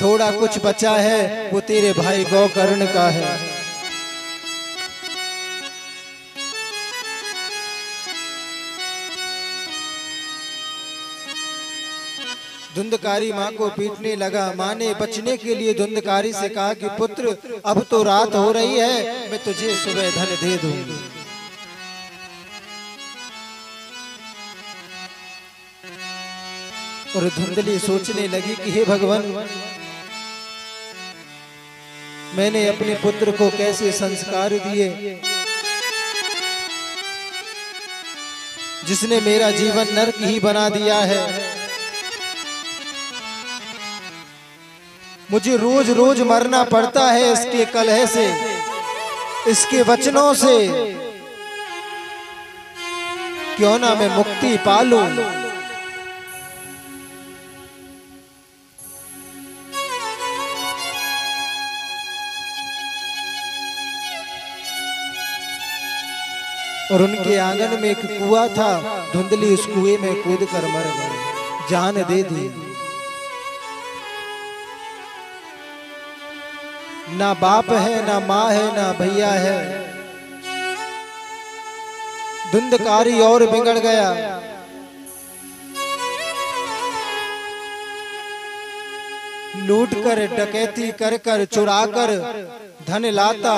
थोड़ा कुछ बचा है वो तेरे भाई गौकर्ण का है। धुंधकारी माँ को पीटने लगा। माँ ने बचने के लिए धुंधकारी से कहा कि पुत्र अब तो रात हो रही है, मैं तुझे सुबह धन दे दूंगी। और धुंधली सोचने लगी कि हे भगवान, मैंने अपने पुत्र को कैसे संस्कार दिए जिसने मेरा जीवन नरक ही बना दिया है। मुझे रोज रोज मरना पड़ता है इसके कलह से, इसके वचनों से। क्यों ना मैं मुक्ति पालूं। और उनके आंगन में एक कुआं था। धुंधली उस कुएं में कूद कर मर गई, जान दे दी। ना बाप है, ना माँ है, ना भैया है। धुंधकारी और बिगड़ गया। लूट कर, डकैती कर कर, चुरा कर धन लाता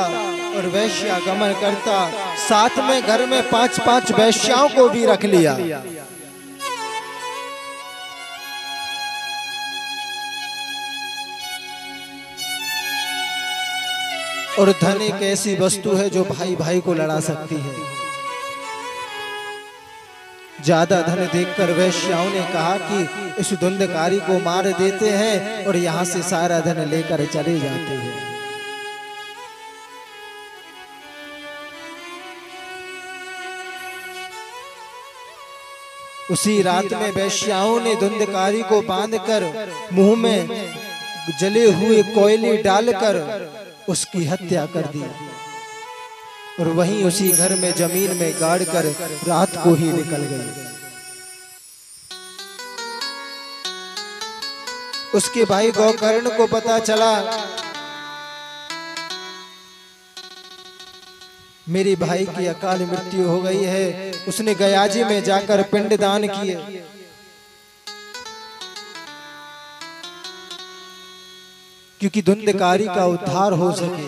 और वैश्यागमन करता। साथ में घर में 5-5 वैश्याओं को भी रख लिया। और धन एक ऐसी वस्तु है जो भाई भाई को लड़ा सकती है। ज्यादा धन देखकर वैश्याओं ने कहा कि इस धुंधकारी को मार देते हैं और यहाँ से सारा धन लेकर चले जाते हैं। उसी रात में वैश्याओं ने धुंधकारी को बांधकर मुंह में जले हुए कोयले डालकर उसकी हत्या कर दी और वहीं उसी घर में जमीन में गाड़ कर रात को ही निकल गई। उसके भाई गौकर्ण को पता चला मेरे भाई की अकाल मृत्यु हो गई है। उसने गयाजी में जाकर पिंडदान किए। क्योंकि धुंधकारी का उद्धार हो सके।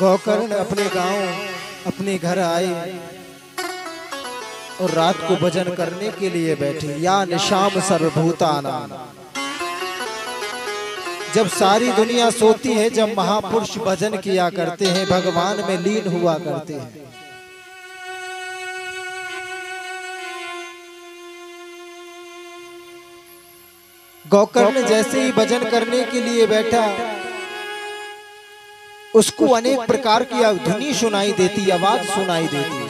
गौकर्ण अपने गांव, अपने घर आए और रात को भजन करने के लिए बैठे। या निशाम सर्वभूतानां। जब सारी दुनिया सोती है, जब महापुरुष भजन किया करते हैं, भगवान में लीन हुआ करते हैं। गौकर्ण जैसे ही भजन करने के लिए बैठा, उसको अनेक प्रकार की ध्वनि सुनाई देती, आवाज सुनाई देती।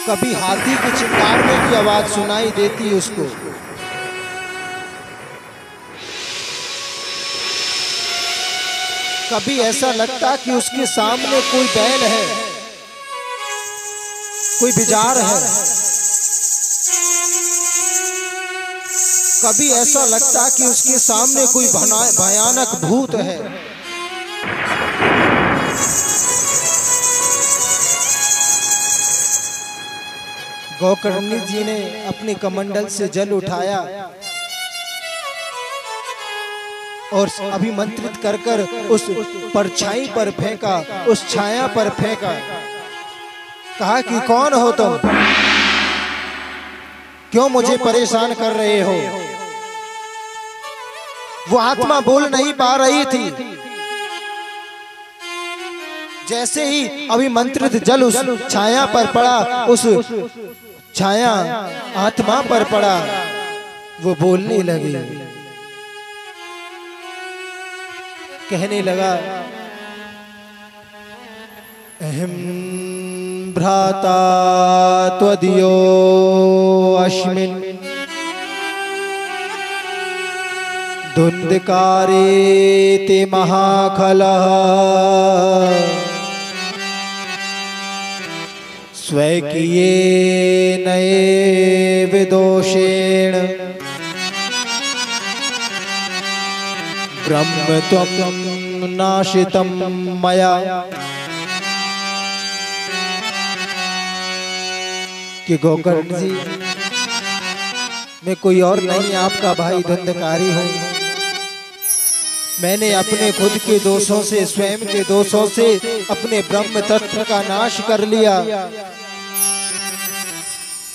कभी हाथी के चिल्लाने की आवाज सुनाई देती उसको, कभी ऐसा लगता कि उसके सामने कोई बैल है, कोई बिजार है, कभी ऐसा लगता कि उसके सामने कोई भयानक भूत है। गौकर्ण जी ने अपने कमंडल से जल उठाया और अभिमंत्रित कर कर उस परछाई पर फेंका, उस छाया पर फेंका। कहा कि कौन हो तुम, क्यों मुझे परेशान कर रहे हो। वो आत्मा बोल नहीं पा रही थी। जैसे ही अभिमंत्रित जल उस छाया पर पड़ा, उस छाया आत्मा पर पड़ा, वो बोलने लगी। कहने लगा, अहम भ्राता त्वदीयो अस्मिन् धुंधकारे ते महाखलः स्वकीये नये विदोषेण ब्रह्म त्वं नाशितं मया। कि गोकर्ण जी, मैं कोई और नहीं, आपका भाई धुंधकारी हूँ। मैंने अपने खुद के दोषों से, स्वयं के दोषों से अपने ब्रह्म तत्व का नाश कर लिया।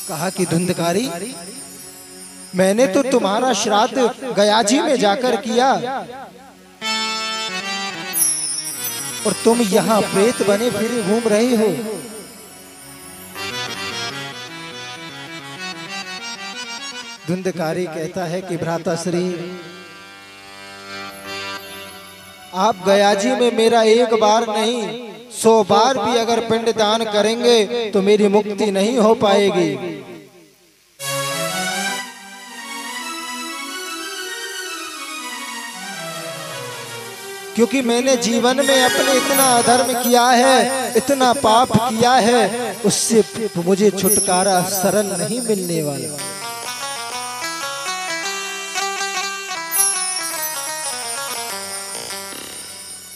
कहा कि धुंधकारी, मैंने तो तुम्हारा श्राद्ध गयाजी में जाकर किया और तुम यहाँ प्रेत बने फिर घूम रहे हो। धुंधकारी कहता है कि भ्राताश्री, आप गयाजी में मेरा एक बार नहीं 100 बार भी अगर पिंड दान करेंगे तो मेरी मुक्ति नहीं हो पाएगी। क्योंकि मैंने जीवन में अपने इतना अधर्म किया है, इतना पाप किया है, उससे मुझे छुटकारा सरल नहीं मिलने वाला।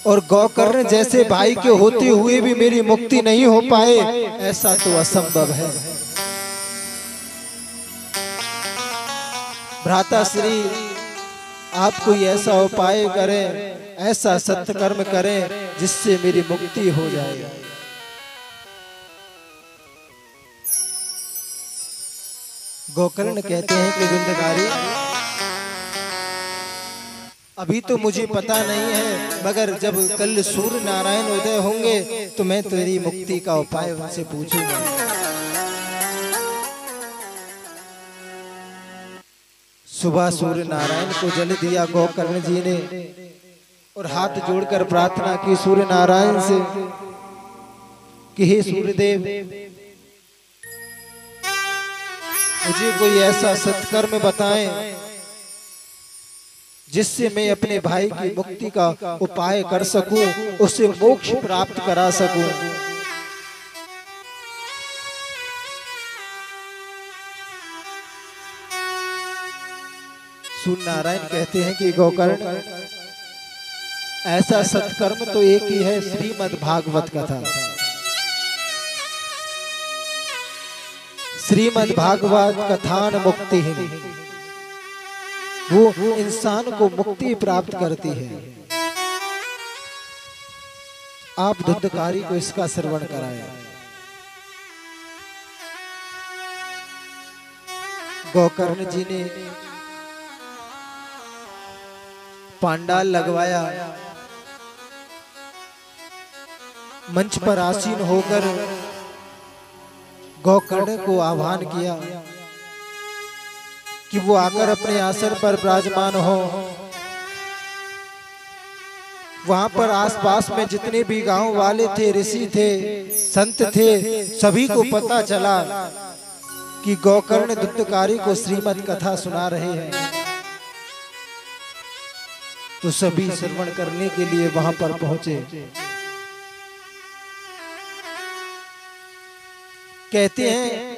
और गोकर्ण जैसे भाई के होते हुए भी मेरी मुक्ति नहीं हो पाए, ऐसा तो असंभव है। भ्राताश्री, आप कोई ऐसा उपाय करें, ऐसा सत्कर्म करें जिससे मेरी मुक्ति हो जाए। गोकर्ण कहते हैं कि धुंधकारी, अभी तो मुझे पता नहीं है, मगर जब कल सूर्य नारायण उदय होंगे तो मैं तेरी मुक्ति का उपाय उनसे पूछूंगा। सुबह सूर्य नारायण को जल दिया गोकर्ण जी ने और हाथ जोड़कर प्रार्थना की सूर्य नारायण से कि हे सूर्यदेव, मुझे कोई ऐसा सत्कर्म बताएं जिससे मैं अपने भाई की मुक्ति का उपाय कर सकूं, उसे मोक्ष प्राप्त करा सकूं। सूर्य नारायण कहते हैं कि गोकर्ण, ऐसा सत्कर्म तो एक ही है, श्रीमद् भागवत कथा। श्रीमद् भागवत कथान मुक्ति है, वो इंसान को मुक्ति प्राप्त करती है। आप धुंधकारी को इसका श्रवण कराया। गोकर्ण जी ने पांडाल लगवाया, मंच पर आसीन होकर गोकर्ण को आह्वान किया कि वो आकर अपने आसन पर विराजमान हो। वहां पर आसपास में जितने भी गांव वाले थे, ऋषि थे, संत थे, सभी को पता चला कि गोकर्ण धुंधकारी को श्रीमद् कथा सुना रहे हैं। तो सभी श्रवण करने के लिए वहां पर पहुंचे। कहते हैं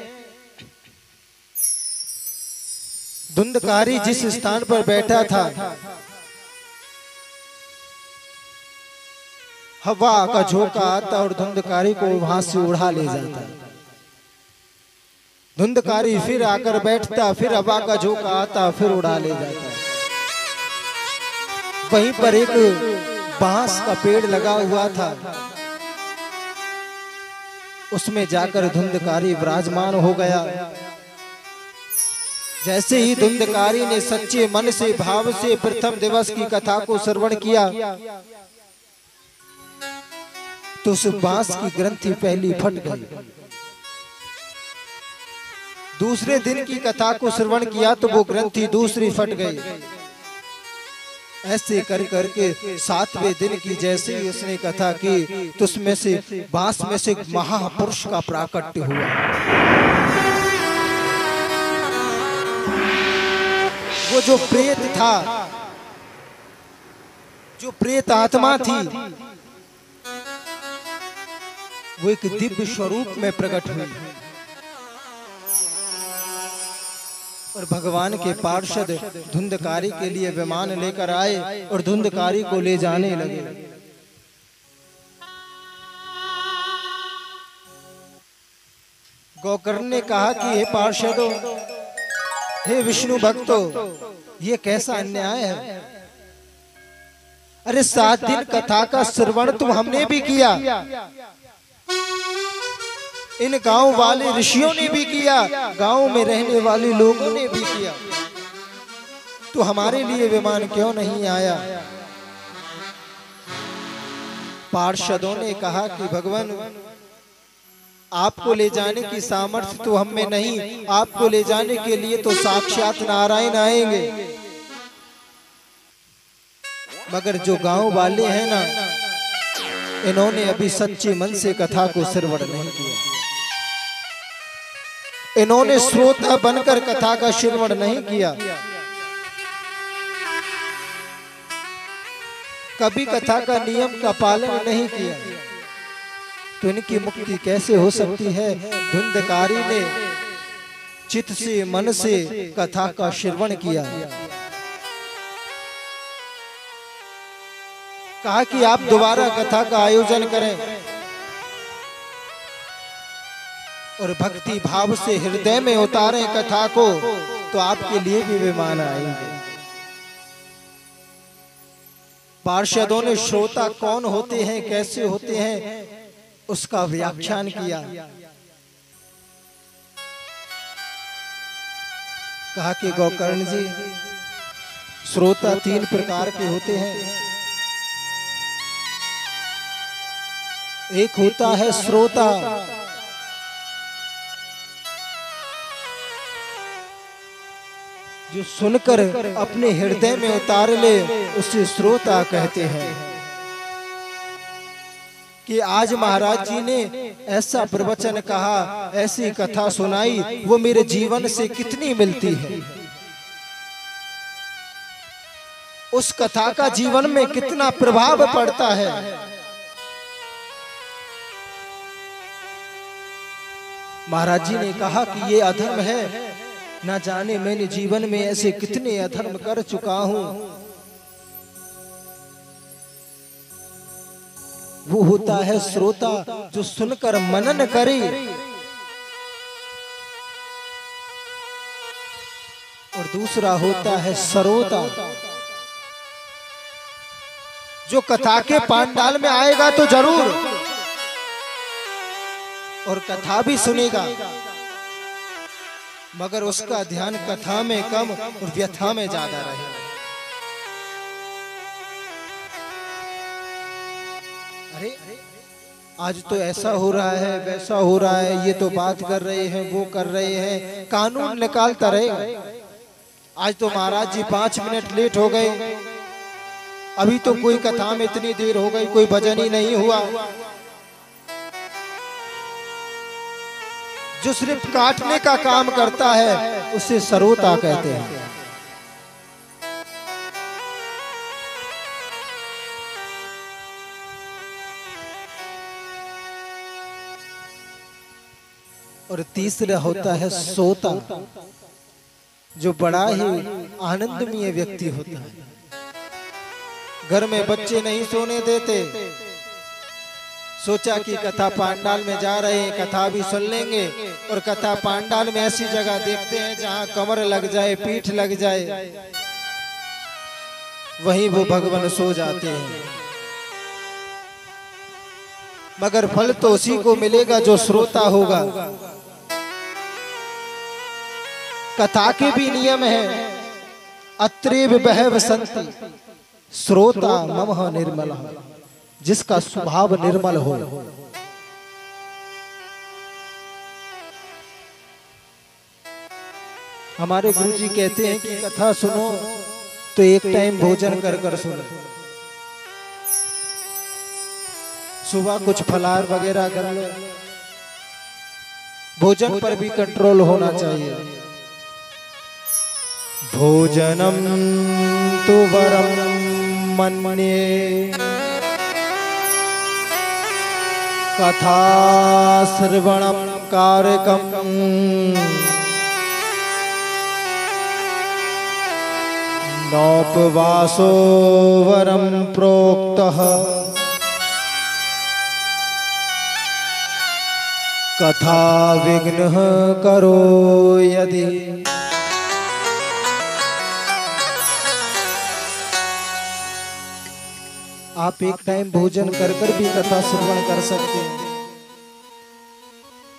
धुंधकारी जिस स्थान पर बैठा था, हवा का झोंका आता और धुंधकारी को वहां से उड़ा ले जाता। धुंधकारी फिर आकर बैठता, फिर हवा का झोंका आता, फिर उड़ा ले जाता। वहीं पर एक बांस का पेड़ लगा हुआ था, उसमें जाकर धुंधकारी विराजमान हो गया। जैसे ही धुंधकारी ने सच्चे मन से, भाव से प्रथम दिवस की कथा को श्रवण किया तो उस बांस की ग्रंथि पहली फट गई। दूसरे दिन की कथा को श्रवण किया तो वो ग्रंथि दूसरी फट गई। ऐसे कर करके 7वें दिन की जैसे ही उसने कथा की तो उसमें से बांस में से महापुरुष का प्राकट्य हुआ। वो जो प्रेत था, जो प्रेत आत्मा थी, वो एक दिव्य स्वरूप में प्रकट हुई और भगवान के पार्षद धुंधकारी के लिए विमान लेकर आए और धुंधकारी को ले जाने लगे। गोकर्ण ने कहा कि हे पार्षदों, हे विष्णु भक्तों, ये कैसा अन्याय है। अरे 7 दिन कथा का श्रवण तो हमने भी किया, इन गांव वाले ऋषियों ने भी किया, गांव में रहने वाले लोगों ने भी किया, तो हमारे लिए विमान क्यों नहीं आया। पार्षदों ने कहा कि भगवान, आपको ले जाने की सामर्थ्य तो हम में नहीं, आपको ले जाने के लिए तो साक्षात नारायण आएंगे, मगर जो गांव वाले हैं ना, इन्होंने अभी सच्चे मन से कथा को श्रवण नहीं किया, इन्होंने श्रोता बनकर कथा का श्रवण नहीं किया, कभी कथा का नियम का पालन नहीं किया, तो इनकी मुक्ति कैसे हो सकती है। धुंधकारी ने चित्त से मन से कथा का श्रवण किया, कहा कि आप दोबारा कथा का आयोजन करें और भक्ति भाव से हृदय में उतारें कथा को, तो आपके लिए भी विमान आएंगे। पार्षदों ने श्रोता कौन होते हैं, कैसे होते हैं, उसका व्याख्यान किया। कहा कि गोकर्ण जी, श्रोता 3 प्रकार के होते हैं। एक होता है श्रोता, जो सुनकर अपने हृदय में उतार ले, उसे श्रोता कहते हैं। कि आज महाराज जी ने ऐसा प्रवचन कहा, ऐसी कथा सुनाई, वो मेरे जीवन से कितनी मिलती है, उस कथा का जीवन में कितना प्रभाव पड़ता है। महाराज जी ने कहा कि ये अधर्म है, ना जाने मैंने जीवन में ऐसे कितने अधर्म कर चुका हूं। वो होता है श्रोता, जो सुनकर मनन करे, और दूसरा होता है सरोता, जो कथा के पांडाल में आएगा तो जरूर, और कथा भी सुनेगा, मगर उसका ध्यान कथा में कम और व्यथा में ज्यादा रहेगा। अरे आज तो ऐसा हो रहा है, वैसा हो रहा है, ये तो बात कर रहे हैं, वो कर रहे हैं, कानून निकालता रहेगा। आज तो महाराज जी 5 मिनट लेट हो गए, अभी तो कोई कथा में इतनी देर हो गई, कोई भजन ही नहीं हुआ। जो सिर्फ काटने का काम करता है, उसे सरोता कहते हैं। और तीसरा होता है सोता, जो बड़ा ही आनंदमय व्यक्ति होता है। घर में बच्चे नहीं सोने देते, सोचा कि कथा पांडाल में जा रहे हैं, कथा भी सुन लेंगे, और कथा पांडाल में ऐसी जगह देखते हैं जहां कमर लग जाए, पीठ लग जाए, वहीं वो भगवान सो जाते हैं। मगर फल तो उसी को मिलेगा जो श्रोता होगा। कथा के भी नियम है, अत्रेव बहव संति श्रोता ममः निर्मला, जिसका स्वभाव निर्मल हो। हमारे गुरुजी कहते हैं कि कथा सुनो तो एक टाइम भोजन कर कर सुनो। सुबह कुछ फलाहार वगैरह कर लो, भोजन पर भी कंट्रोल होना चाहिए। भोजनम तु वरम मन्ये कथा श्रवणं कारकम् नोपवासो वरं प्रोक्तः कथा विघ्नः करो यदि। आप एक टाइम भोजन कर भी कथा श्रवण कर सकते हैं,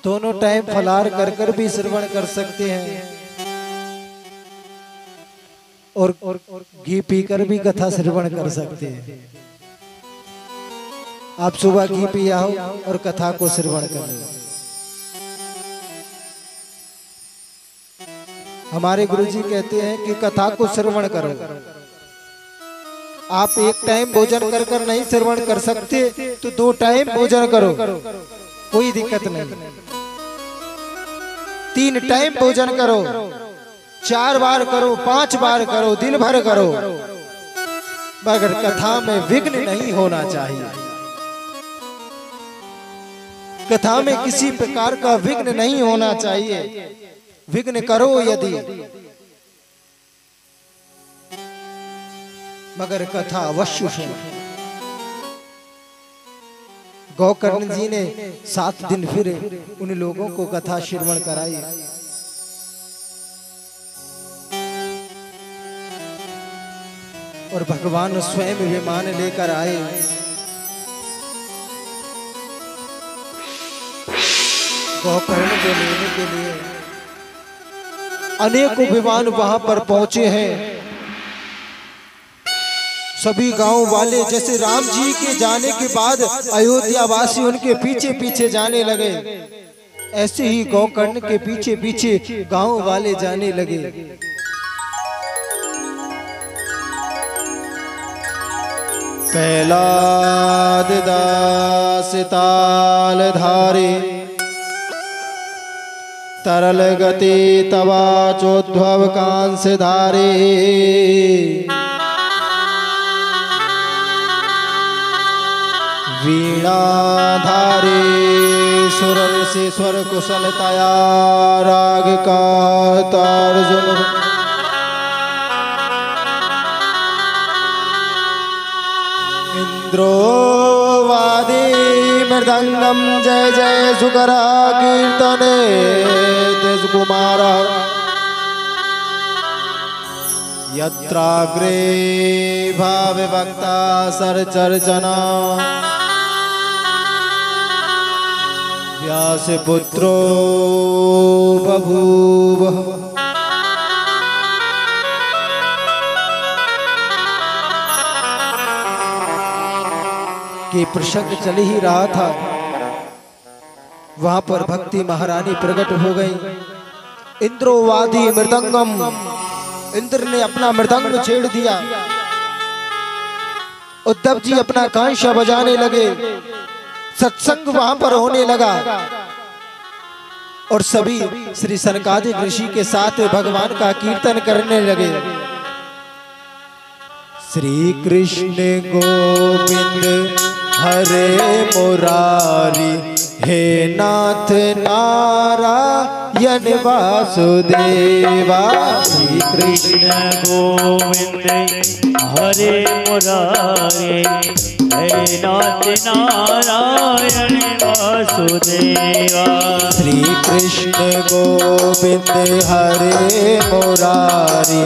दोनों टाइम फलाहार कर भी श्रवण कर सकते हैं, और घी पीकर भी कथा श्रवण कर सकते हैं। आप सुबह घी पी आओ और कथा को श्रवण कर लो। हमारे गुरुजी कहते हैं कि कथा को श्रवण करो। आप एक टाइम भोजन कर नहीं श्रवण कर सकते तो 2 टाइम भोजन करो, कोई दिक्कत नहीं। 3 टाइम भोजन करो, 4 बार करो, 5 बार करो, दिन भर करो, मगर कथा में विघ्न नहीं होना चाहिए। कथा में किसी प्रकार का विघ्न नहीं होना चाहिए। विघ्न करो यदि, मगर कथा अवश्य है। गोकर्ण जी ने 7 दिन फिर उन लोगों को कथा श्रवण कराई। और भगवान स्वयं विमान लेकर आए। गोकर्ण को लेने के लिए अनेकों विमान वहां पर पहुंचे हैं। सभी गांव वाले जैसे राम जी के जाने के बाद अयोध्या वासी उनके पीछे पीछे जाने लगे, ऐसे ही गोकर्ण के पीछे पीछे गांव वाले जाने लगे। प्रहलाद दास ताल धारे तरल गति तवा चोद्भव कांस धारे। वीणा धारे सुर से स्वर कुशलतया राग का तर्जुन। इंद्रो वादी मृदंगम जय जय सुकरा कीर्तने तेज कुमार। यत्राग्रे भाव भक्ता सरचर्चना व्यास पुत्रो बभूव। कि प्रसंग चल ही रहा था, वहां पर भक्ति महारानी प्रकट हो गई। इंद्रोवादी मृदंगम, इंद्र ने अपना मृदंग छेड़ दिया। उद्धव जी अपना कांशा बजाने लगे। सत्संग वहां पर होने लगा और सभी श्री सनकादिक ऋषि के साथ भगवान का कीर्तन करने लगे। श्री कृष्ण गोविंद हरे मुरारी, हे नाथ नारायण वासुदेवा। श्री कृष्ण गोविंद हरे मुरारी, हे नाथ नारायण वासुदेवा। श्री कृष्ण गोविंद हरे मुरारी,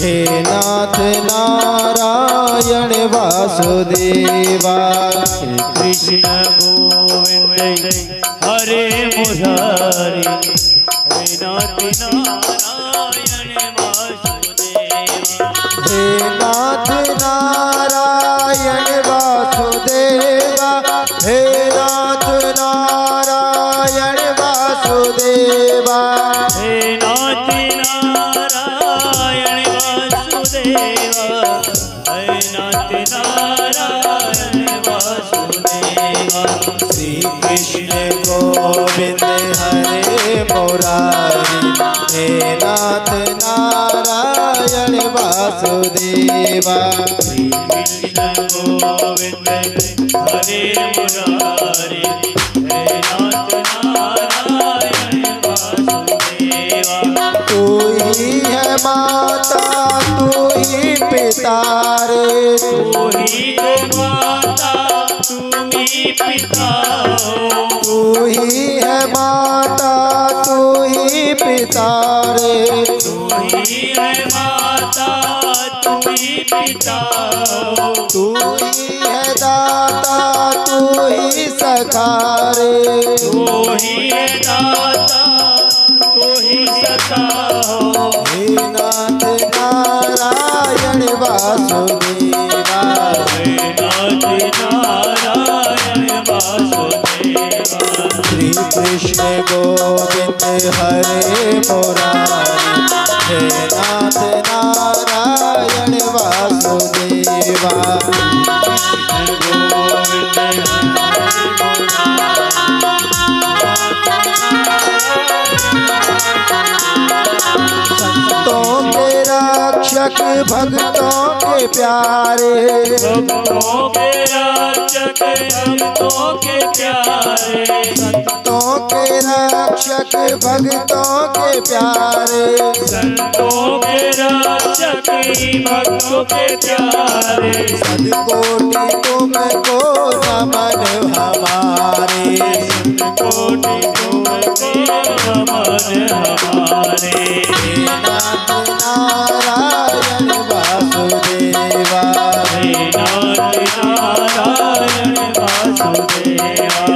हे नाथ नारायण वासुदेवा। श्री कृष्ण गोविंद हरे मुरारी, हे नाथ नारायण वासुदेवा। हे नाथ नारायण वासुदेवा, हे नाथ नारायण वासुदेवा। हे नाथ नारायण वासुदेवा, हे नाथ नारायण वासुदेवा। श्री कृष्ण गोविंद हरे मुरारी, हे नाथ नारायण वासुदेवा। श्री कृष्ण गोविंद हरे मुरारी, पिता रे, तू ही तो माता तुम ही पिता हो। तू ही है माता तू ही पिता रे, तू ही है माता तू ही पिता हो। तू ही है दाता तू ही सखा रे, तू ही है दाता तू ही सखा हो। हे नाथ नारायण वासुदेवा, हे नाथ नारायण वासुदेवा। श्री कृष्ण गोविंद हरे मुरारी, हे नाथ नारायण वासुदेवा। गोविंद संतों के रक्षक भक्तों के प्यारे, भक्तों के रक्षक भक्तों के प्यारे। संतों के रक्षक भक्तों के प्यारे, संतों के रक्षक भक्तों के प्यारे। सदकोटि तुमको नमन हमारे, कोटि तुमको नमन हमारे। हे नाथ नारायण वासुदेवा, हे नाथ नारायण वासुदेवा।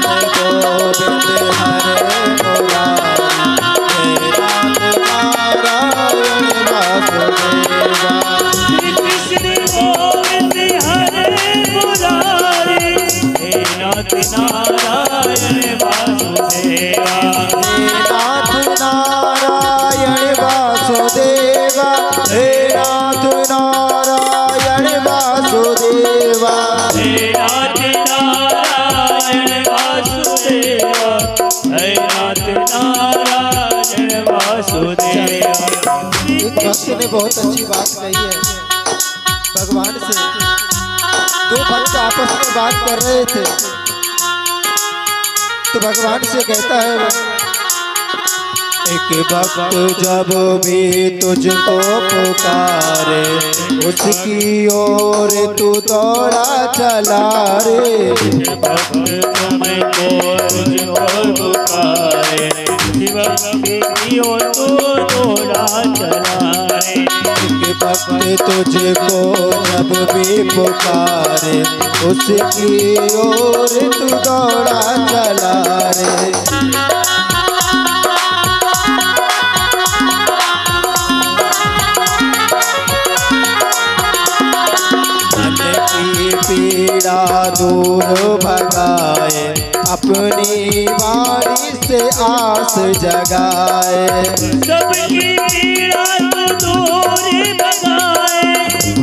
कृष्ण गोविंद हरे मुरारी, हे नाथ नारायण वासुदेवा। श्री कृष्ण गोविंद हरे मुरारी, हे नाथ नारायण वासुदेवा। हे नाथ नारायण वासुदेवा, हे नाथ नारायण वासुदेवा। हे नाथ नारायण वासुदेवा। एक भक्त ने बहुत अच्छी बात कही है भगवान से। दो भक्त आपस में बात कर रहे थे तो भगवान से कहता है, एक भक्त जब भी तुझको पुकारे, उसकी ओर तू दौड़ा चला रे। भक्त तुमको तुझको पुकारे, भक्त की ओर तो दौड़ा चला रे। एक भक्त तुझको जब भी पुकारे, उसकी ओर तू दौड़ा चला रे। पीड़ा दूर भगाए, अपनी वाणी से आस जगाए। सबकी पीड़ा तो दूर भगाए,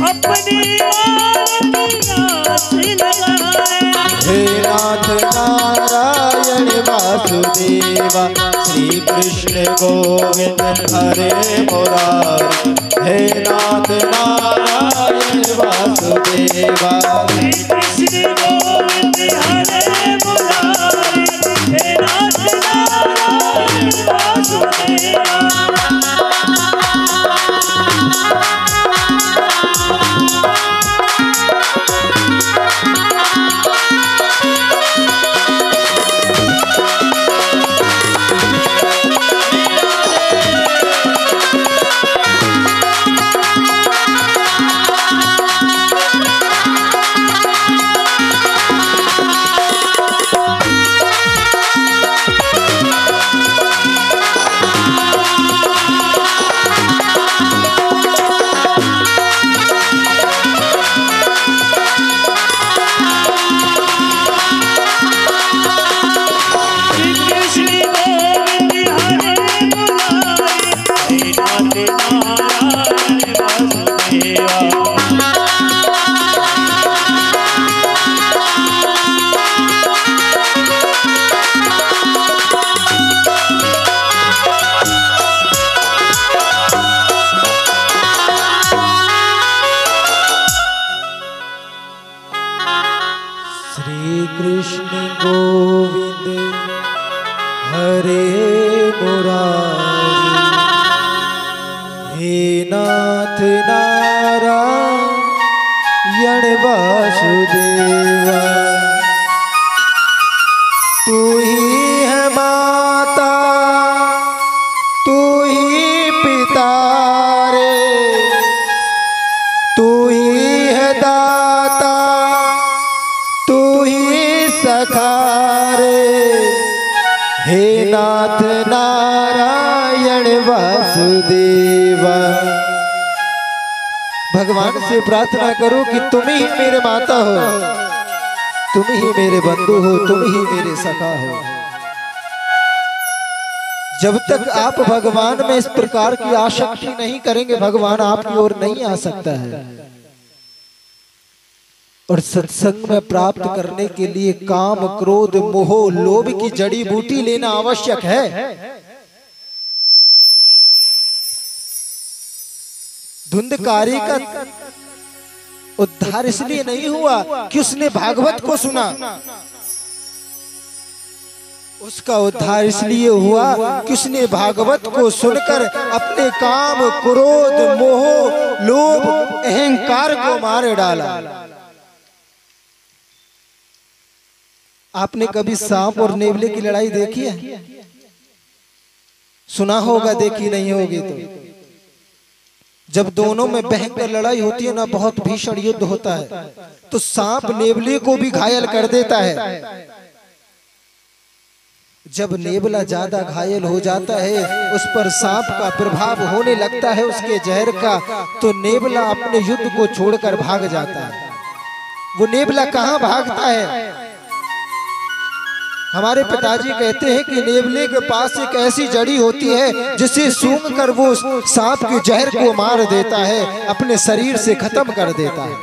अपनी आस लगाए। हे नाथ नारायण वासुदेवा, श्री कृष्ण गोविंद हरे मुरारी, हे नाथ नारायण वासुदेवा। श्री कृष्ण गोविंद हरे मुरारी, हे नाथ नारायण वासुदेवा। तू ही है माता, तू ही पिता रे, तू ही है दाता, तू ही सखा रे। हे नाथ नारायण वासुदेवा। भगवान से प्रार्थना करो कि तुम ही मेरे माता हो, तुम ही मेरे बंधु हो, तुम ही मेरे सखा हो। जब तक आप भगवान में इस प्रकार की आसक्ति नहीं करेंगे, भगवान आपकी ओर नहीं आ सकता है। और सत्संग में प्राप्त करने के लिए काम, क्रोध, मोह, लोभ की जड़ी बूटी लेना आवश्यक है। धुंधकारी का उद्धार इसलिए नहीं हुआ कि उसने भागवत को सुना, उसका उद्धार इसलिए हुआ कि उसने भागवत को सुनकर अपने काम, क्रोध, मोह, लोभ, अहंकार को मार डाला। आपने कभी सांप और नेवले की लड़ाई देखी है? सुना होगा, देखी नहीं होगी तो। जब दोनों में भयंकर लड़ाई होती है ना, बहुत भीषण युद्ध होता है, तो सांप नेवले को भी घायल कर देता है। जब नेवला ज्यादा घायल हो जाता है, उस पर सांप का प्रभाव होने लगता है उसके जहर का, तो नेवला अपने युद्ध को छोड़कर भाग जाता है। वो नेवला कहाँ भागता है? हमारे पिताजी कहते हैं कि नेवले के पास एक ऐसी जड़ी होती है जिसे सूंघकर वो सांप के जहर को मार देता है, अपने शरीर से खत्म कर देता है।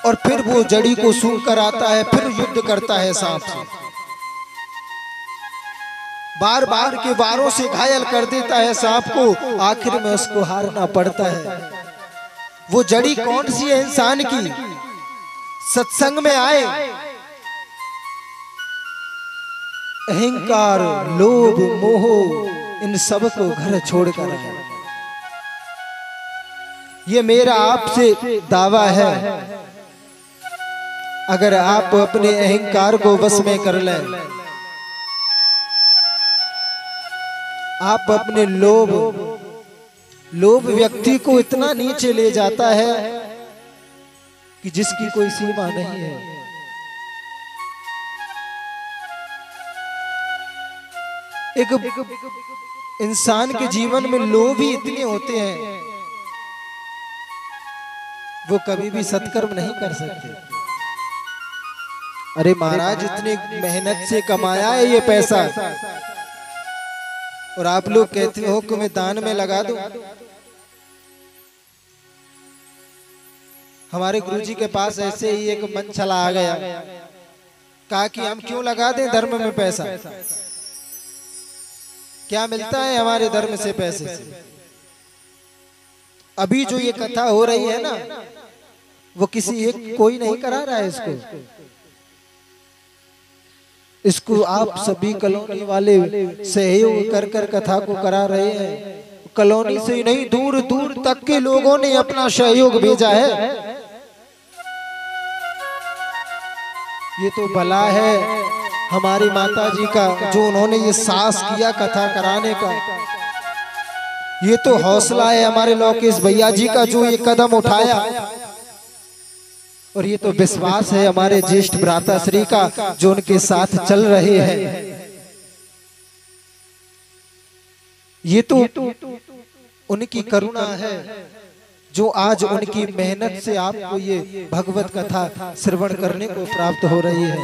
और फिर वो जड़ी को सूंघकर आता है, फिर युद्ध करता है सांप से, बार बार के वारों से घायल कर देता है सांप को। आखिर में उसको हारना पड़ता है। वो जड़ी कौन सी है इंसान की? सत्संग में आए, अहंकार, लोभ, मोह, इन सब को घर छोड़कर आए। ये मेरा आपसे दावा है, अगर आप अपने अहंकार को वश में कर लें, आप अपने लोभ व्यक्ति को इतना नीचे ले जाता है कि जिसकी कोई सीमा नहीं है। एक इंसान के जीवन में लोभ ही इतने होते हैं, वो कभी भी सत्कर्म नहीं कर सकते। अरे महाराज, इतने मेहनत से कमाया है ये पैसा, और आप लोग कहते हो कि मैं दान में लगा दूं। हमारे गुरुजी के पास ऐसे ही एक मन चला आ गया, कहा कि हम क्यों लगा दें धर्म में पैसा, क्या मिलता है हमारे धर्म से पैसे से। अभी जो ये कथा हो रही है ना, वो किसी एक कोई नहीं करा रहा है इसको आप सभी कॉलोनी वाले सहयोग कर कर कथा को करा रहे हैं। कॉलोनी से नहीं, दूर दूर तक के लोगों ने अपना सहयोग भेजा है। ये तो भला है हमारी माता जी का, जो उन्होंने ये साहस किया कथा कराने का। ये तो हौसला है हमारे लोकेश भैया जी का, जो ये कदम उठाया। और ये तो विश्वास है हमारे ज्येष्ठ भ्राता श्री का, जो उनके साथ चल रहे हैं। ये तो उनकी करुणा है, जो आज उनकी मेहनत से आपको ये भगवत कथा श्रवण करने को प्राप्त हो रही है।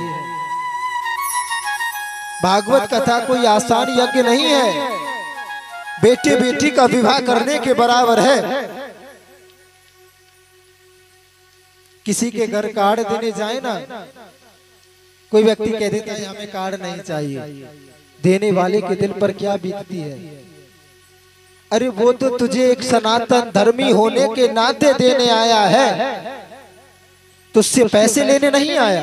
भागवत कथा कोई आसान यज्ञ नहीं है, बेटे बेटी का विवाह करने के बराबर है। किसी के घर कार्ड देने जाए ना, कोई व्यक्ति कह देता है हमें कार्ड नहीं चाहिए, देने वाले के दिल पर क्या बीतती है। अरे वो तो तुझे एक सनातन धर्मी होने के नाते देने आया है, तुझसे पैसे लेने नहीं आया।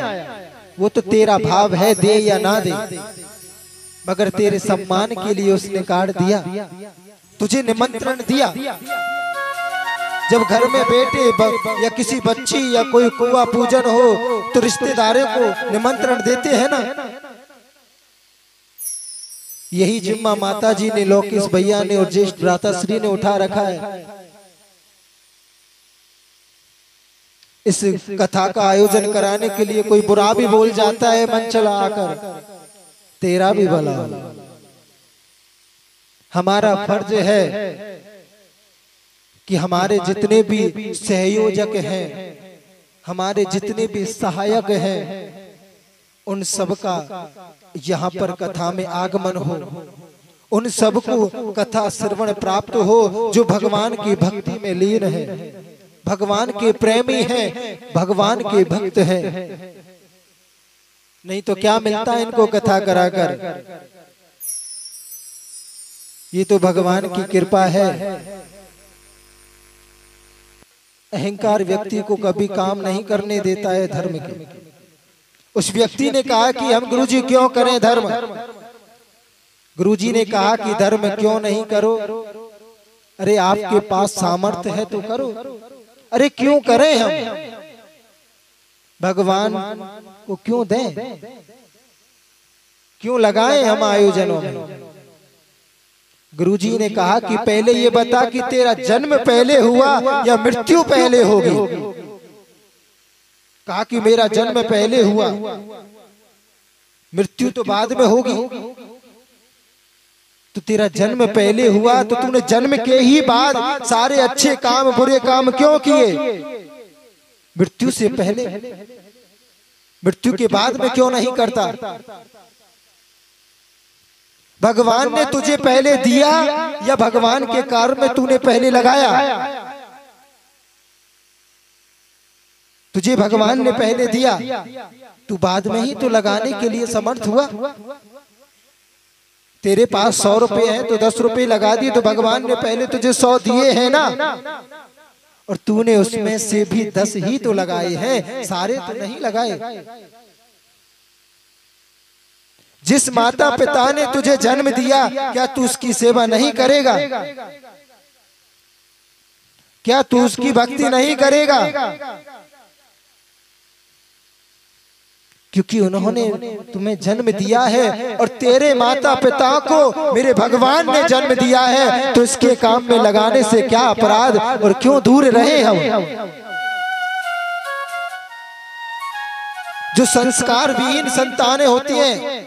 वो तो तेरा भाव है, दे या ना दे, मगर तेरे सम्मान के लिए उसने कार्ड दिया, तुझे निमंत्रण दिया। जब घर में बेटे या किसी बच्ची या कोई कुआं पूजन हो, तो रिश्तेदारों को निमंत्रण देते हैं ना। यही जिम्मा माता जी ने, लोकेश भैया ने और ज्येष्ठ भ्राताश्री ने उठा रखा है। इस कथा का आयोजन कराने के लिए कोई बुरा भी बोल जाता है मन चला आकर, तेरा भी भला। हमारा फर्ज है कि हमारे जितने भी सहयोजक हैं, हमारे जितने भी सहायक हैं, उन सबका यहाँ पर कथा में आगमन हो, उन सबको कथा श्रवण प्राप्त हो जो भगवान की भक्ति में लीन है, भगवान के प्रेमी हैं, भगवान के भक्त हैं। नहीं तो क्या मिलता है इनको कथा कराकर। ये तो भगवान की कृपा है। अहंकार व्यक्ति को कभी काम नहीं करने देता है धर्म के। उस व्यक्ति ने कहा कि हम गुरुजी क्यों करें धर्म। गुरुजी ने कहा कि धर्म क्यों नहीं करो। अरे आपके पास सामर्थ्य है तो करो। अरे क्यों करें हम, भगवान को क्यों दें, क्यों लगाएं हम आयोजनों में। गुरुजी ने कहा कि पहले ये बता कि तेरा जन्म पहले हुआ या मृत्यु पहले होगी। कहा कि मेरा जन्म पहले हुआ, मृत्यु तो बाद में होगी। तो तेरा जन्म पहले हुआ तो तूने जन्म के ही बाद सारे अच्छे काम बुरे काम क्यों किए। मृत्यु से पहले, मृत्यु के बाद में क्यों नहीं करता। भगवान ने तुझे पहले दिया या भगवान के कार्य में तूने पहले लगाया। तुझे भगवान ने पहले दिया, तू बाद में ही तो लगाने के लिए समर्थ हुआ। तेरे पास 100 रुपए हैं तो 10 रुपए लगा दिए, तो भगवान ने पहले तुझे 100 दिए हैं ना, और तूने उसमें से भी 10 ही तो लगाए हैं, सारे तो नहीं लगाए। जिस माता पिता ने तुझे जन्म दिया, क्या तू उसकी सेवा नहीं करेगा, क्या तू उसकी भक्ति नहीं करेगा। क्योंकि उन्होंने तुम्हें जन्म दिया है और तेरे माता पिता को मेरे भगवान ने जन्म दिया है, तो इसके काम में लगाने से क्या अपराध और क्यों दूर रहे हम। जो संस्कार विहीन संतानें होती हैं,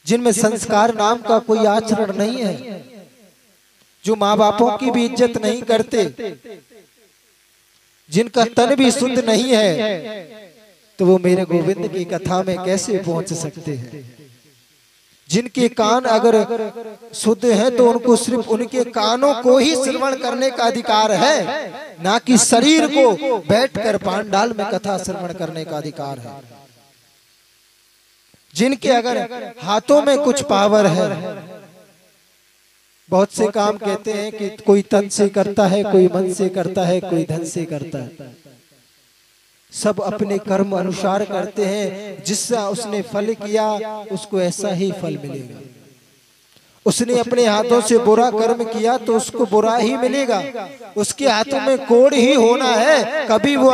जिनमें संस्कार नाम का कोई आचरण नहीं है, जो माँ बापों की भी इज्जत नहीं करते, जिनका तन भी शुद्ध नहीं है, तो वो मेरे गोविंद की कथा में कैसे पहुंच सकते हैं। जिनके कान अगर शुद्ध हैं तो उनको सिर्फ उनके कानों को ही श्रवण करने का अधिकार है, ना कि शरीर को बैठकर पांडाल में कथा श्रवण करने का अधिकार है। जिनके अगर हाथों में कुछ पावर है, बहुत से काम कहते हैं कि कोई तन से करता है, कोई मन से करता है, कोई धन से करता है, सब अपने कर्म अनुसार करते हैं। जिससे उसने फल किया उसको ऐसा ही फल मिलेगा। उसने अपने हाथों से बुरा कर्म किया तो उसको बुरा ही मिलेगा। उसके हाथों में कोढ़ ही होना है। कभी वो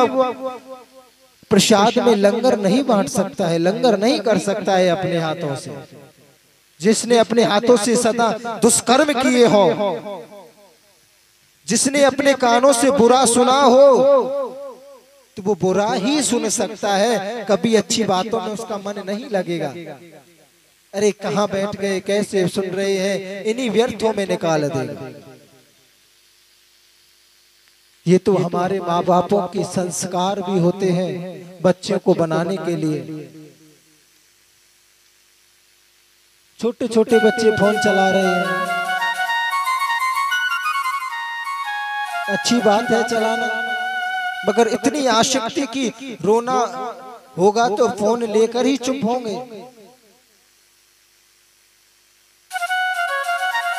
प्रसाद में लंगर नहीं बांट सकता है, लंगर नहीं कर सकता है अपने हाथों से। जिसने अपने हाथों से सदा दुष्कर्म किए हो, जिसने अपने कानों से बुरा सुना हो, तो वो बुरा ही सुन सकता है, कभी अच्छी बातों में उसका मन नहीं लगेगा। अरे कहाँ बैठ गए, कैसे सुन रहे हैं, इन्हीं व्यर्थों में निकाल देगा। ये तो हमारे माँ बापों के संस्कार भी होते हैं बच्चों को बनाने के लिए। छोटे छोटे बच्चे फोन चला रहे हैं, अच्छी बात है चलाना, मगर इतनी आसक्ति की रोना होगा तो फोन लेकर ही चुप होंगे।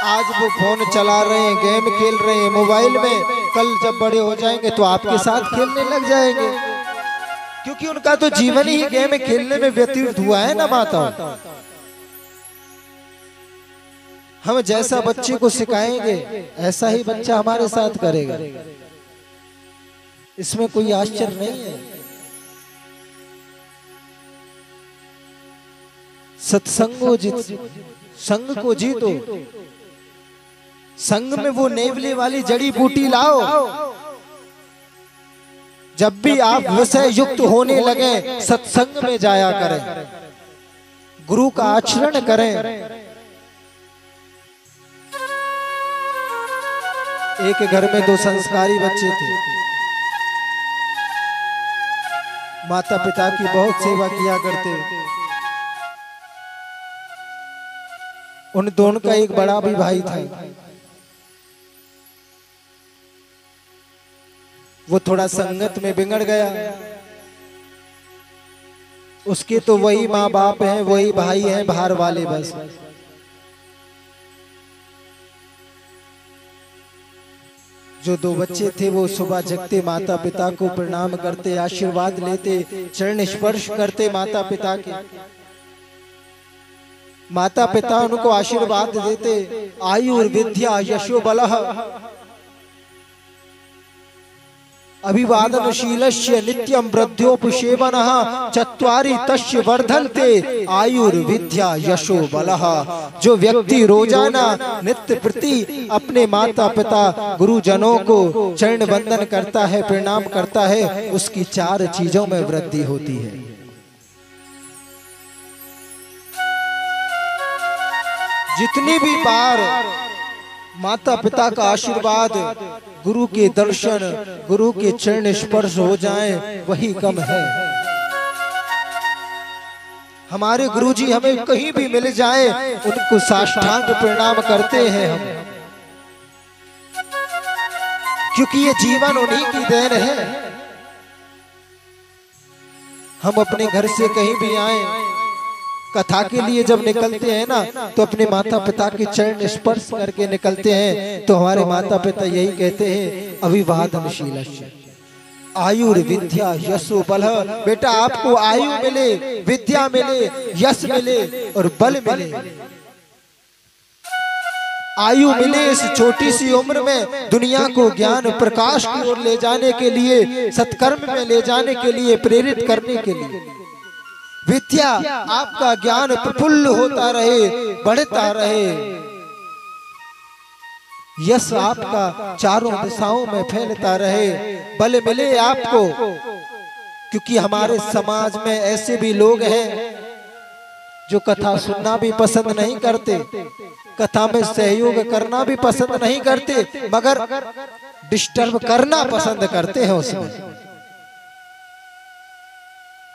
आज वो फोन चला रहे हैं, गेम खेल रहे हैं मोबाइल में, कल जब बड़े हो जाएंगे तो आपके साथ खेलने लग जाएंगे, क्योंकि उनका तो जीवन ही गेम खेलने में व्यतीत हुआ है ना माता। हम जैसा बच्चे को सिखाएंगे ऐसा ही बच्चा हमारे साथ करेगा, इसमें कोई आश्चर्य नहीं है। सत्संगो जित, संग को जीतो। संग में वो नेवले वाली जड़ी बूटी लाओ। जब भी आप विषय युक्त होने लगे सत्संग में जाया करें, गुरु का आचरण करें। एक घर में दो संस्कारी बच्चे थे। माता पिता की बहुत सेवा किया करते। उन दोनों का एक बड़ा भी भाई था। वो थोड़ा संगत में बिगड़ गया। उसके तो वही माँ बाप हैं, वही भाई हैं, बाहर वाले बस। जो दो बच्चे थे वो सुबह जगते माता पिता को प्रणाम करते, आशीर्वाद लेते, चरण स्पर्श करते माता पिता के। माता पिता उनको आशीर्वाद देते, आयुर्विद्या यशो बलः अभिवादनशीलस्य नित्यं वृद्ध्योपसेवनः चत्वारि तस्य वर्धन्ते आयुर्विद्या यशो बलः। जो व्यक्ति रोजाना नित्य प्रति अपने माता पिता गुरुजनों को चरण वंदन करता है, प्रणाम करता है, उसकी 4 चीजों में वृद्धि होती है। जितनी भी बार माता पिता का आशीर्वाद, गुरु के दर्शन, गुरु के चरण स्पर्श हो जाएं, वही कम है। हमारे गुरुजी हमें कहीं भी मिल जाए, उनको साष्टांग प्रणाम करते हैं हम, क्योंकि ये जीवन उन्हीं की देन है। हम अपने घर से कहीं भी आए, कथा के लिए जब निकलते हैं ना, तो अपने माता पिता के चरण स्पर्श करके निकलते हैं। तो हमारे माता पिता यही कहते हैं, अभिवादनशीलस्य आयुर्विद्या यशो बलः। बेटा आपको आयु मिले, विद्या मिले, यश मिले और बल मिले। आयु मिले इस छोटी सी उम्र में दुनिया को ज्ञान प्रकाश की ओर ले जाने के लिए, सत्कर्म में ले जाने के लिए, प्रेरित करने के लिए। विद्या आपका ज्ञान प्रफुल्ल होता रहे, बढ़ता रहे। यश आपका चारों दिशाओं में फैलता रहे। बल मिले आपको, क्योंकि हमारे समाज में ऐसे भी लोग हैं जो कथा सुनना भी पसंद नहीं करते, कथा में सहयोग करना भी पसंद नहीं करते, मगर डिस्टर्ब करना पसंद करते हैं उसमें।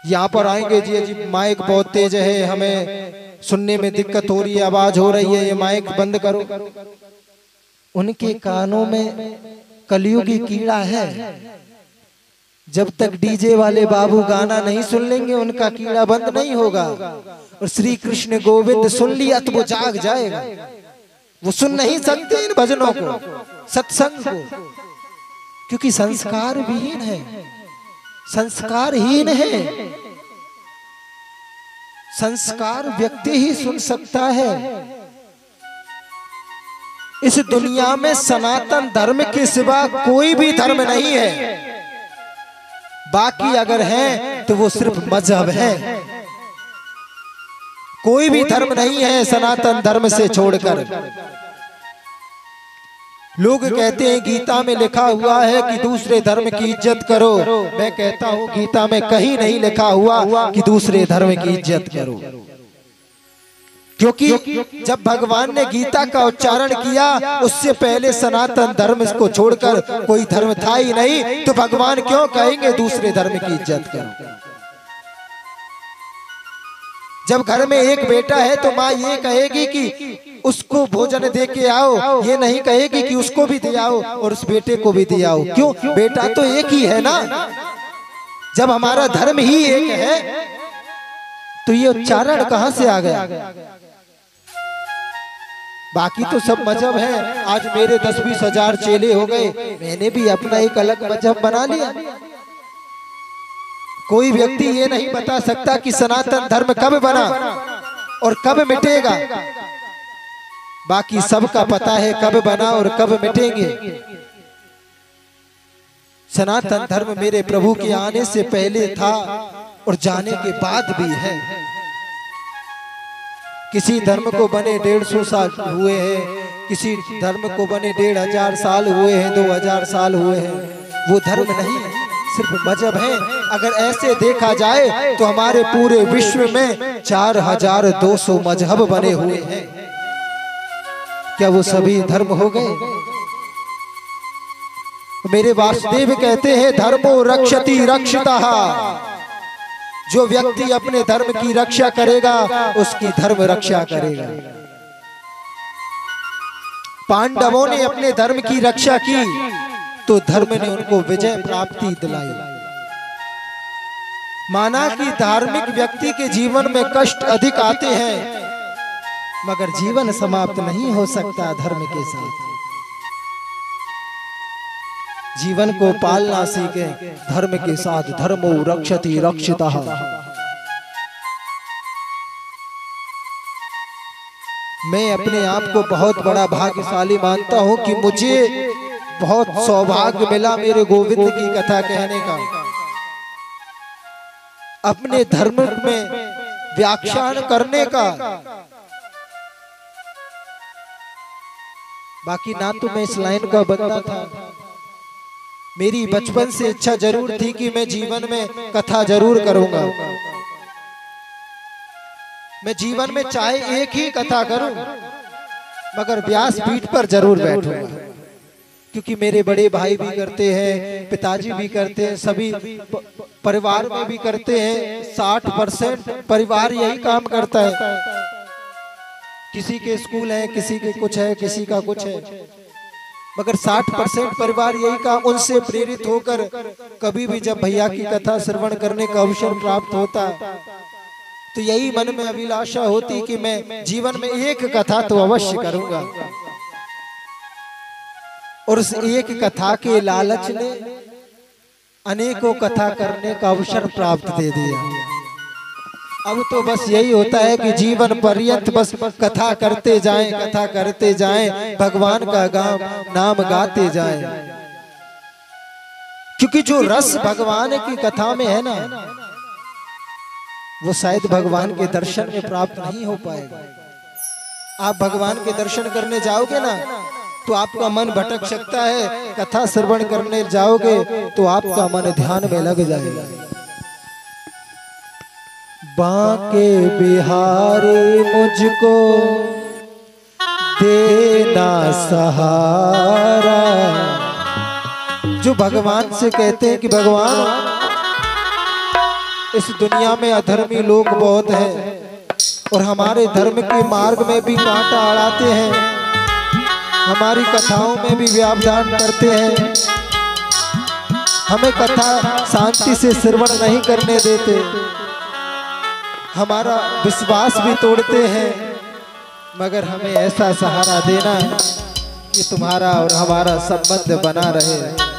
यहाँ पर आएंगे, जी माइक बहुत तेज है, हमें सुनने में दिक्कत हो रही है, आवाज हो रही है, ये माइक बंद करो। उनके कानों में कलयुगी कीड़ा है। जब तक डीजे वाले बाबू गाना नहीं सुन लेंगे, उनका कीड़ा बंद नहीं होगा। और श्री कृष्ण गोविंद सुन लिया तो वो जाग जाएगा। वो सुन नहीं सकते इन भजनों को, सत्संग को, क्योंकि संस्कार विहीन है, संस्कारहीन है। संस्कार व्यक्ति ही सुन सकता है। इस दुनिया में सनातन धर्म के सिवा कोई भी धर्म नहीं है। बाकी अगर है तो वो सिर्फ मजहब है। कोई भी धर्म नहीं है सनातन धर्म से छोड़कर। लोग कहते हैं गीता में लिखा हुआ है कि दूसरे धर्म की इज्जत करो। मैं कहता हूं गीता में कहीं नहीं लिखा हुआ कि दूसरे धर्म की इज्जत करो, क्योंकि जब भगवान ने गीता का उच्चारण किया उससे पहले सनातन धर्म को छोड़कर कोई धर्म था ही नहीं। तो भगवान क्यों कहेंगे दूसरे धर्म की इज्जत करो? जब घर में एक बेटा है तो माँ ये कहेगी कि उसको भोजन दे के आओ, ये नहीं कहेगी कि उसको भी दे आओ और उस बेटे को भी दे आओ। क्यों? बेटा तो एक ही है ना। जब हमारा धर्म ही एक है तो ये उच्चारण कहां से आ गया? बाकी तो सब मजहब है। आज मेरे 10-20 हजार चेले हो गए, मैंने भी अपना एक अलग मजहब बना लिया। कोई व्यक्ति ये नहीं बता सकता कि सनातन धर्म कब बना और कब मिटेगा। बाकी सबका पता है कब बना और कब मिटेंगे। सनातन धर्म मेरे प्रभु के आने से पहले था और जाने के बाद भी है। किसी धर्म को बने 150 साल हुए हैं, किसी धर्म को बने 1500 साल हुए हैं, 2000 साल हुए हैं। वो धर्म नहीं, सिर्फ मजहब है। अगर ऐसे देखा जाए तो हमारे पूरे विश्व में 4200 मजहब बने हुए हैं। क्या वो सभी धर्म हो गए? मेरे वासुदेव कहते हैं धर्मो रक्षति रक्षितः। जो व्यक्ति अपने धर्म की रक्षा करेगा उसकी धर्म रक्षा करेगा। पांडवों ने अपने धर्म की रक्षा की तो धर्म ने उनको विजय प्राप्ति दिलाई। माना कि धार्मिक व्यक्ति के जीवन में कष्ट अधिक आते हैं, मगर जीवन समाप्त नहीं हो सकता धर्म के साथ। जीवन को पालना सीखे धर्म के साथ। धर्मो रक्षति रक्षितः। मैं अपने आप को बहुत बड़ा भाग्यशाली मानता हूं कि मुझे बहुत सौभाग्य मिला मेरे गोविंद की कथा कहने का, अपने धर्म में व्याख्यान करने का। बाकी ना तो मैं इस लाइन का बंदा था, मेरी बचपन से इच्छा जरूर थी कि मैं जीवन में कथा जरूर करूंगा। मैं जीवन में चाहे एक ही कथा करूं, मगर व्यास पीठ पर जरूर बैठूंगा, क्योंकि मेरे बड़े भाई भी करते हैं, पिताजी भी करते हैं, सभी परिवार में भी करते हैं। 60% परिवार यही काम करता है। किसी के स्कूल है, किसी के कुछ है, किसी का कुछ है, मगर 60% परिवार यही काम। उनसे प्रेरित होकर कभी भी जब भैया की कथा श्रवण करने का अवसर प्राप्त होता तो यही मन में अभिलाषा होती कि मैं जीवन में एक कथा तो अवश्य करूंगा। और उस एक कथा के लालच ने अनेकों कथा करने का अवसर प्राप्त दे दिया। अब तो बस यही होता है कि जीवन पर्यंत बस कथा करते जाएं, कथा करते जाएं, भगवान का नाम गाते जाएं। क्योंकि जो रस भगवान की कथा में है ना, वो शायद भगवान के दर्शन में प्राप्त नहीं हो पाएगा। आप भगवान के दर्शन करने जाओगे ना तो आपका मन भटक सकता है, कथा श्रवण करने जाओगे तो आपका मन ध्यान में लग जाएगा। बांके बिहारी मुझको देना सहारा। जो भगवान से कहते हैं कि भगवान इस दुनिया में अधर्मी लोग बहुत हैं और हमारे धर्म के मार्ग में भी कांटा अड़ाते हैं, हमारी कथाओं में भी व्यवधान करते हैं, हमें कथा शांति से श्रवण नहीं करने देते, हमारा विश्वास भी तोड़ते हैं, मगर हमें ऐसा सहारा देना कि तुम्हारा और हमारा संबंध बना रहे।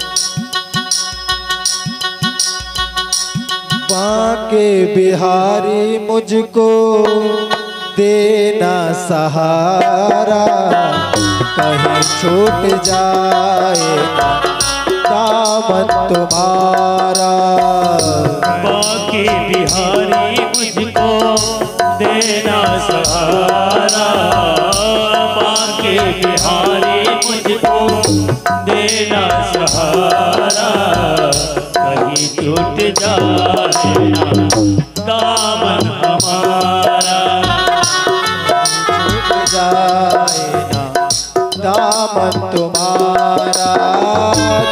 बांके बिहारी मुझको देना सहारा, कहीं छूट जाए दामन तुम्हारा। बांके बिहारी मुझको देना सहारा, बांके बिहारी मुझको देना सहारा, कहीं छूट जाए ना दामन हमारा, छूट जाए ना दामन तुम्हारा।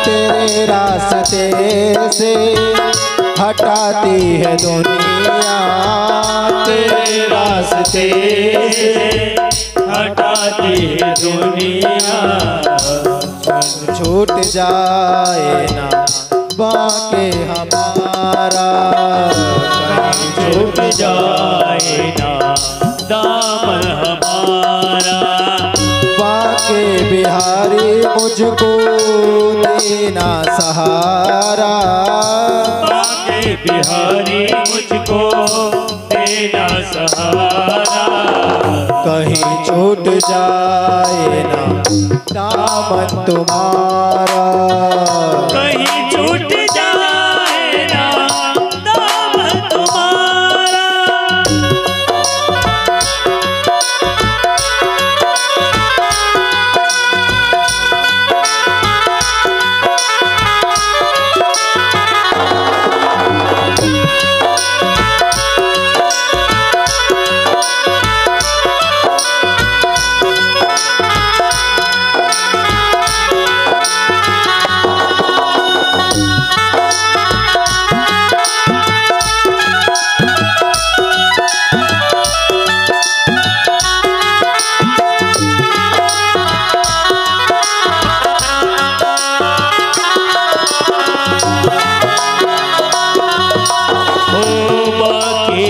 तेरे रास्ते से हटाती है दुनिया, तेरे रास्ते से हटाती है दुनिया, छूट जाए ना बांके हमारा, छूट जाए ना दामन हमारा। बांके बिहारी मुझको देना सहारा, बांके बिहारी मुझको देना सहारा, कहीं छूट जाए ना दामन तुम्हारा, कहीं छूट जाए ना दामन तुम्हारा।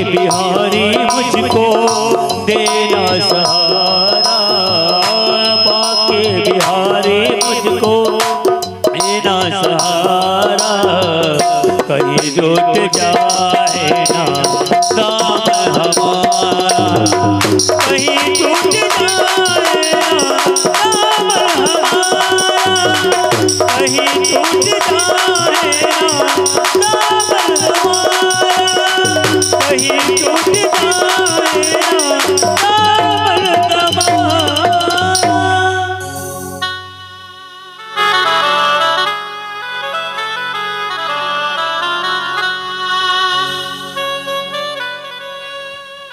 बिहारी मुझको देना सहारा, बाके बिहारी मुझको देना सहारा, कहीं टूट जाए ना दामन हमारा, कहीं टूट जाए ना दामन हमारा, कहीं टूट जाए ना दामन हमारा, कहीं टूट जाए ना दामन हमारा।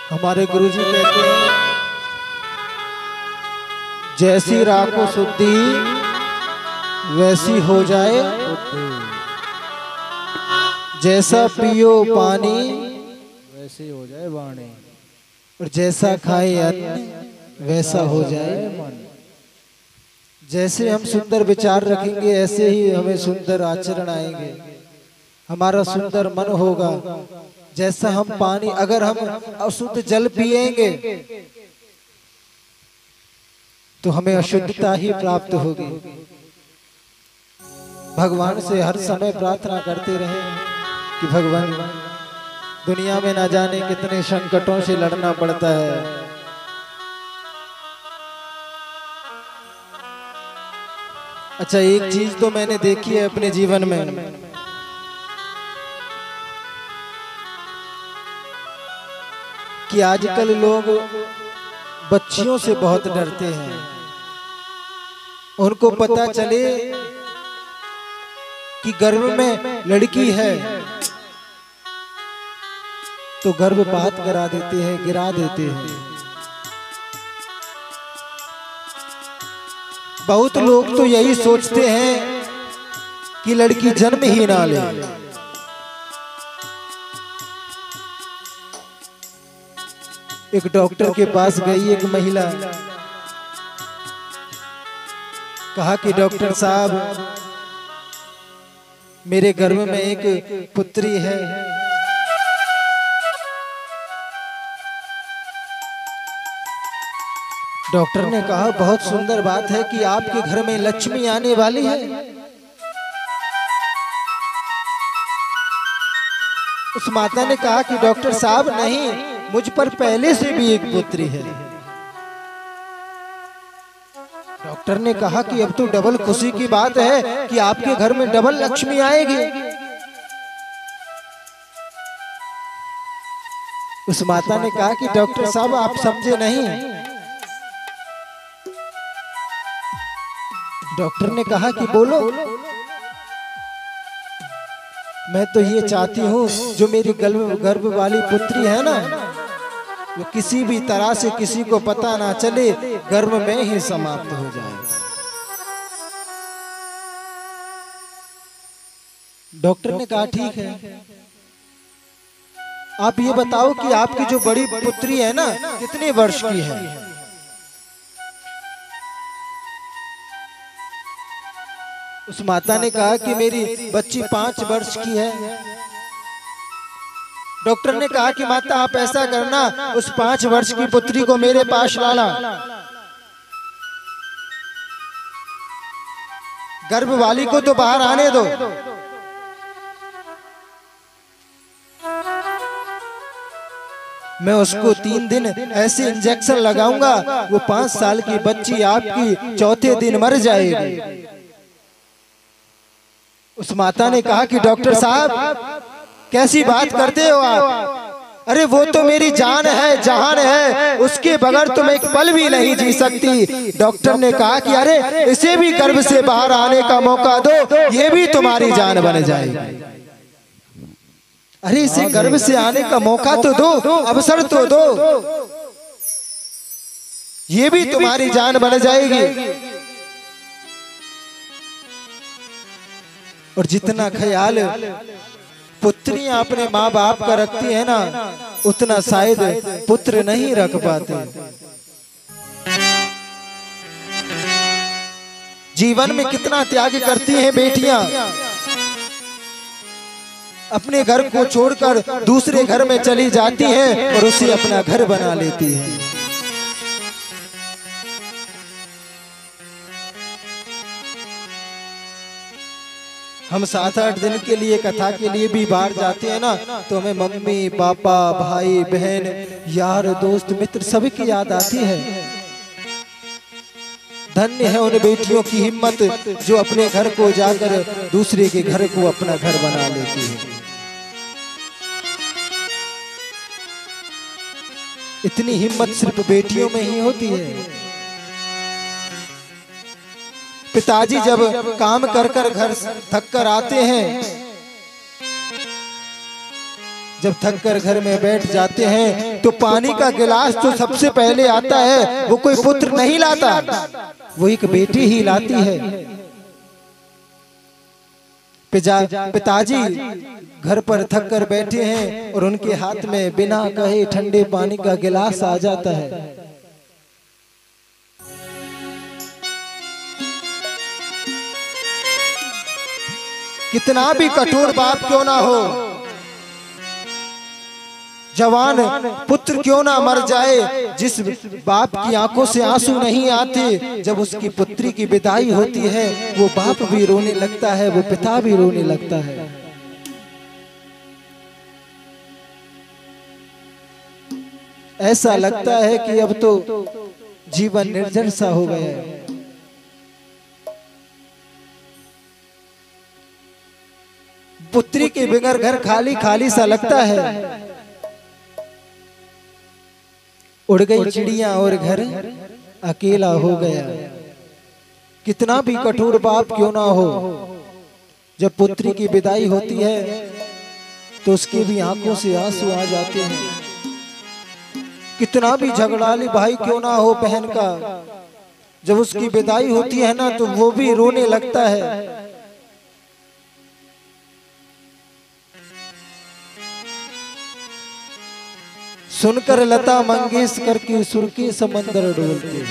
हमारे गुरुजी कहते हैं, जैसी राखो शुद्धि वैसी हो जाए, जैसा पियो पानी वैसे हो जाए वाणी, और जैसा खाए अन्न वैसा हो जाए मन। जैसे हम सुंदर विचार रखेंगे ऐसे ही हमें सुंदर आचरण आएंगे, हमारा सुंदर मन होगा। जैसा हम पानी, अगर हम अशुद्ध जल पिएंगे तो हमें अशुद्धता ही प्राप्त होगी। भगवान से हर समय प्रार्थना करते रहें कि भगवान, दुनिया में ना जाने कितने संकटों से लड़ना पड़ता है, अच्छा एक चीज तो मैंने देखी है अपने जीवन में, कि आजकल लोग बच्चियों से बहुत डरते हैं। उनको पता चले कि गर्भ में लड़की है तो गर्भपात करा देते हैं, गिरा देते हैं। बहुत लोग तो यही सोचते हैं कि लड़की जन्म ही ना ले। एक डॉक्टर के पास गई एक महिला, कहा कि डॉक्टर साहब मेरे गर्भ में एक पुत्री है। डॉक्टर ने कहा बहुत सुंदर बात है कि आपके घर में लक्ष्मी आने वाली है। उस माता ने कहा कि डॉक्टर साहब नहीं, मुझ पर पहले से भी एक पुत्री है। डॉक्टर ने कहा कि अब तो डबल खुशी की बात है कि आपके घर में डबल लक्ष्मी आएगी। उस माता ने कहा कि डॉक्टर साहब आप समझे नहीं। डॉक्टर ने कहा कि बोलो। मैं तो ये चाहती हूँ जो मेरी गर्भ वाली पुत्री है ना, वो किसी भी तरह से किसी को पता ना चले, गर्भ में ही समाप्त हो जाए। डॉक्टर ने कहा ठीक है, आप ये बताओ कि आपकी जो बड़ी पुत्री है ना कितने वर्ष की है? उस माता ने कहा कि मेरी बच्ची 5 वर्ष की है। डॉक्टर ने कहा कि माता आप ऐसा करना, उस 5 वर्ष की पुत्री को मेरे पास लाना, गर्भ वाली को तो बाहर आने दो। मैं उसको 3 दिन ऐसे इंजेक्शन लगाऊंगा, वो 5 साल की बच्ची आपकी चौथे दिन मर जाएगी। उस माता ने कहा कि डॉक्टर साहब कैसी बात करते हो आप? अरे वो तो मेरी जान है, जहान है, उसके बगैर तो मैं एक पल भी नहीं जी सकती। डॉक्टर ने कहा कि अरे इसे भी गर्भ से बाहर आने का मौका दो, ये भी तुम्हारी जान बन जाएगी। अरे इसे गर्भ से आने का मौका तो दो, अवसर तो दो, ये भी तुम्हारी जान बन जाएगी। और जितना ख्याल पुत्रियां अपने माँ बाप का रखती है ना, उतना शायद पुत्र नहीं रख पाते। जीवन में कितना त्याग करती हैं बेटियां। अपने घर को छोड़कर दूसरे घर में चली जाती है और उसे अपना घर बना लेती है। हम 7-8 दिन के लिए कथा के लिए भी बाहर जाते हैं ना, तो हमें मम्मी पापा भाई बहन यार दोस्त मित्र सभी की याद आती है। धन्य है उन बेटियों की हिम्मत जो अपने घर को जाकर दूसरे के घर को अपना घर बना लेती है। इतनी हिम्मत सिर्फ बेटियों में ही होती है। पिताजी जब काम कर कर घर थक कर आते हैं, जब थक कर घर में बैठ जाते हैं तो पानी का गिलास जो सबसे पहले आता है वो कोई पुत्र नहीं लाता, वो एक बेटी ही लाती है। पिताजी घर पर थक कर बैठे हैं और उनके हाथ में बिना कहे ठंडे पानी का गिलास आ जाता है। कितना भी कठोर बाप क्यों ना हो, जवान पुत्र क्यों ना मर जाए, जिस बाप की आंखों से आंसू नहीं आते जब उसकी पुत्री की विदाई होती है, वो बाप भी रोने लगता है, वो पिता भी रोने लगता है। ऐसा लगता है कि अब तो जीवन निर्जन सा हो गया है। पुत्री के बगैर घर खाली खाली सा लगता है। उड़ गई चिड़िया और घर अकेला हो गया। कितना भी कठोर बाप क्यों ना हो, जब पुत्री की विदाई होती है तो उसके भी आंखों से आंसू आ जाते हैं। कितना भी झगड़ाली भाई क्यों ना हो बहन का, जब उसकी विदाई होती है ना तो वो भी रोने लगता है। सुनकर लता मंगेशकर की सुर के समंदर डोलते,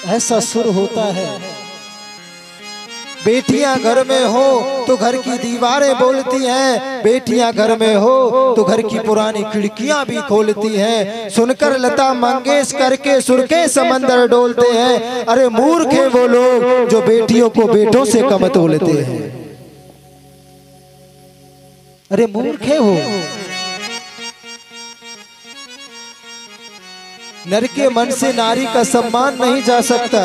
ऐसा सुर होता है। बेटियां घर में हो तो घर की दीवारें बोलती हैं, बेटियां घर में हो तो घर की पुरानी खिड़कियां भी खोलती हैं। सुनकर लता मंगेशकर के सुर के समंदर डोलते हैं। अरे मूर्ख है वो लोग जो बेटियों को बेटों से कम तोलते हैं। अरे मूर्ख है वो। नर के मन से नारी का सम्मान नहीं जा सकता,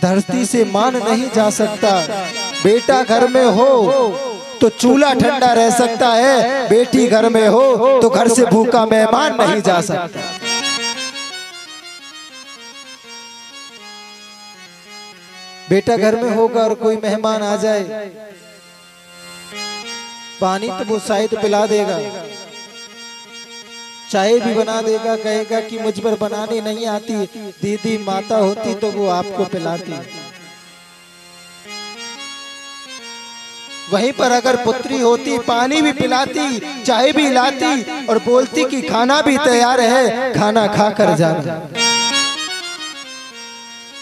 धरती से मान नहीं जा सकता। बेटा घर में हो तो चूल्हा ठंडा रह सकता है, बेटी घर में हो तो घर से भूखा मेहमान नहीं जा सकता। बेटा घर में होगा और कोई मेहमान आ जाए, पानी तो वो शायद पिला देगा, चाय भी बना देगा, कहेगा कि मुझ पर बनानी नहीं आती, दीदी माता होती तो वो आपको पिलाती। वहीं पर अगर पुत्री होती पानी भी पिलाती, चाय भी लाती और बोलती कि खाना भी तैयार है, खाना खाकर जाना।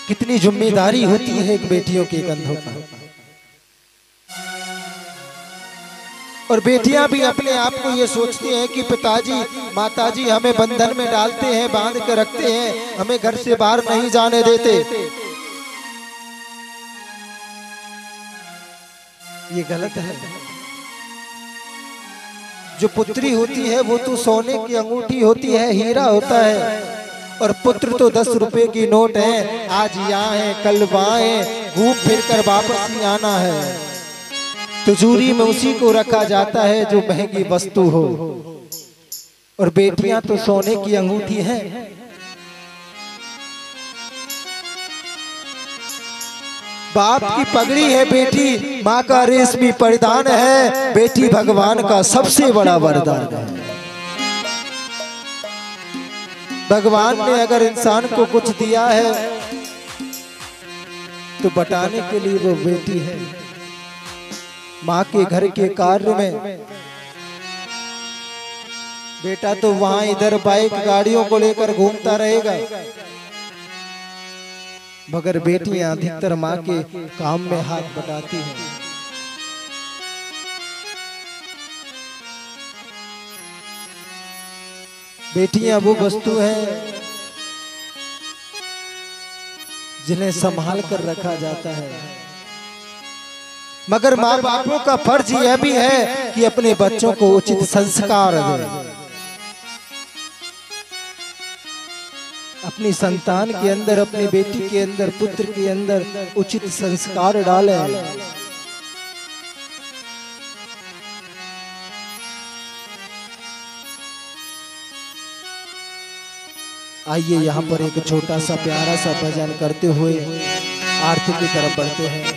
कितनी जिम्मेदारी होती है एक बेटियों के कंधों पर। और बेटियां भी अपने आप को ये सोचती हैं कि पिताजी माताजी हमें बंधन में डालते हैं, बांध कर रखते हैं, हमें घर से बाहर नहीं जाने देते। ये गलत है। जो पुत्री होती है वो तो सोने की अंगूठी होती है, हीरा होता है, और पुत्र तो 10 रुपए की नोट है। आज यहाँ है कल वहाँ है, घूम फिर कर वापस ही आना है। तिजोरी में उसी को रखा जाता है जो महंगी वस्तु हो। और बेटियां तो सोने की अंगूठी है। बाप की पगड़ी है बेटी, माँ का रेशमी परिधान है, बेटी भगवान का सबसे बड़ा वरदान है। भगवान ने अगर इंसान को कुछ दिया है तो बटाने के लिए वो बेटी है। माँ के घर के कार्य में बेटा तो वहां इधर बाइक गाड़ियों को लेकर घूमता रहेगा, मगर बेटियां अधिकतर माँ के काम में हाथ बटाती हैं। बेटियां वो वस्तु है जिन्हें संभाल कर रखा जाता है, मगर माँ बापों का फर्ज यह भी है कि अपने बच्चों को उचित संस्कार दें। अपनी संतान के अंदर, अपनी बेटी के अंदर, पुत्र के अंदर उचित संस्कार डालें। आइए यहाँ पर एक छोटा सा प्यारा सा भजन करते हुए आरती की तरफ बढ़ते हैं।